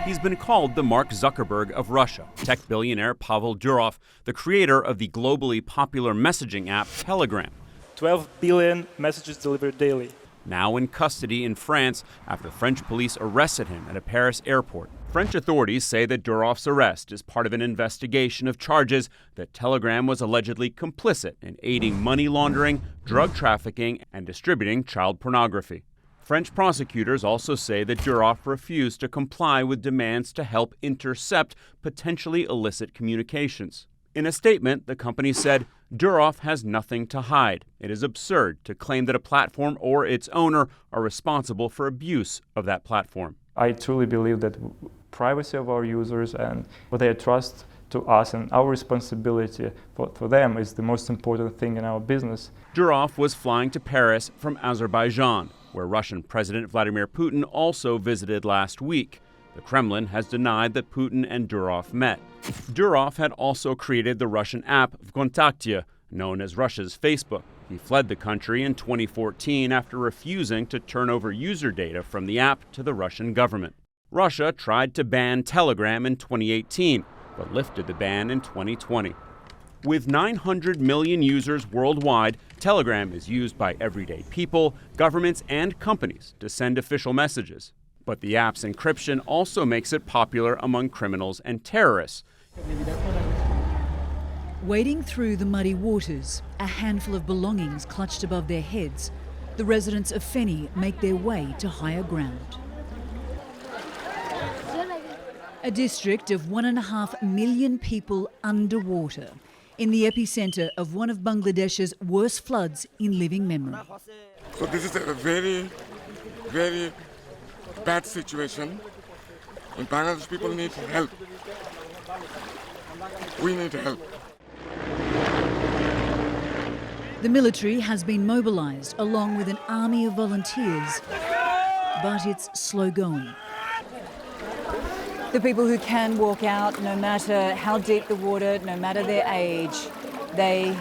He's been called the Mark Zuckerberg of Russia. Tech billionaire Pavel Durov, the creator of the globally popular messaging app Telegram. 12 billion messages delivered daily. Now in custody in France after French police arrested him at a Paris airport. French authorities say that Durov's arrest is part of an investigation of charges that Telegram was allegedly complicit in aiding money laundering, drug trafficking, and distributing child pornography. French prosecutors also say that Durov refused to comply with demands to help intercept potentially illicit communications. In a statement, the company said, Durov has nothing to hide. It is absurd to claim that a platform or its owner are responsible for abuse of that platform. I truly believe that privacy of our users and their trust to us and our responsibility for them is the most important thing in our business. Durov was flying to Paris from Azerbaijan, where Russian President Vladimir Putin also visited last week. The Kremlin has denied that Putin and Durov met. Durov had also created the Russian app VKontakte, known as Russia's Facebook. He fled the country in 2014 after refusing to turn over user data from the app to the Russian government. Russia tried to ban Telegram in 2018, but lifted the ban in 2020. With 900 million users worldwide, Telegram is used by everyday people, governments, and companies to send official messages. But the app's encryption also makes it popular among criminals and terrorists. Wading through the muddy waters, a handful of belongings clutched above their heads, the residents of Feni make their way to higher ground. A district of 1.5 million people underwater, in the epicenter of one of Bangladesh's worst floods in living memory. So this is a very, very bad situation, and Bangladesh people need help. We need help. The military has been mobilized along with an army of volunteers, but it's slow going. The people who can walk out, no matter how deep the water, no matter their age, they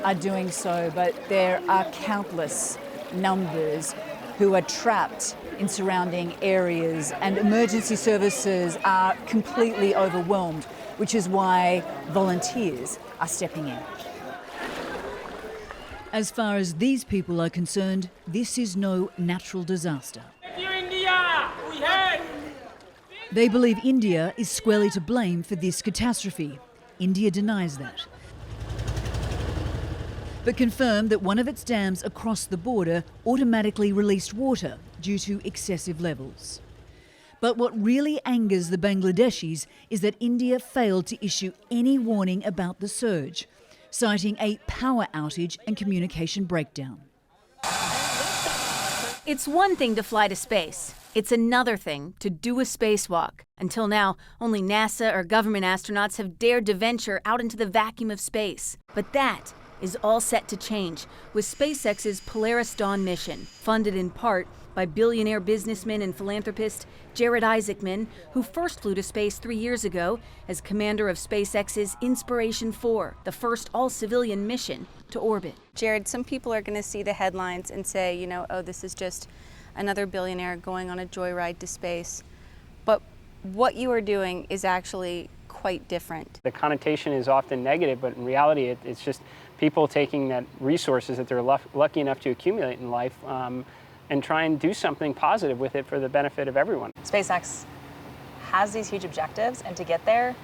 are doing so, but there are countless numbers who are trapped in surrounding areas, and emergency services are completely overwhelmed, which is why volunteers are stepping in. As far as these people are concerned, this is no natural disaster. They believe India is squarely to blame for this catastrophe. India denies that, but confirmed that one of its dams across the border automatically released water due to excessive levels. But what really angers the Bangladeshis is that India failed to issue any warning about the surge, citing a power outage and communication breakdown. It's one thing to fly to space. It's another thing to do a spacewalk. Until now, only NASA or government astronauts have dared to venture out into the vacuum of space. But that is all set to change with SpaceX's Polaris Dawn mission, funded in part by billionaire businessman and philanthropist Jared Isaacman, who first flew to space 3 years ago as commander of SpaceX's Inspiration 4, the first all-civilian mission to orbit. Jared, some people are going to see the headlines and say, oh, this is just another billionaire going on a joyride to space. But what you are doing is actually quite different. The connotation is often negative, but in reality, it's just people taking that resources that they're lucky enough to accumulate in life and try and do something positive with it for the benefit of everyone. SpaceX has these huge objectives, and to get there,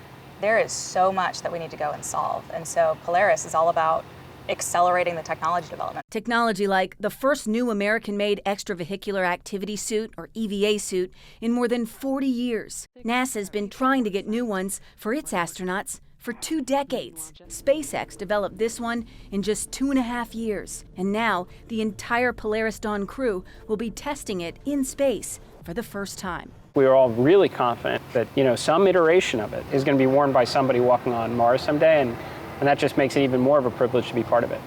there is so much that we need to go and solve. And so Polaris is all about accelerating the technology development. Technology like the first new American-made extravehicular activity suit, or EVA suit, in more than 40 years. NASA's been trying to get new ones for its astronauts for 2 decades. SpaceX developed this one in just 2.5 years. And now the entire Polaris Dawn crew will be testing it in space for the first time. We are all really confident that, some iteration of it is going to be worn by somebody walking on Mars someday, and that just makes it even more of a privilege to be part of it.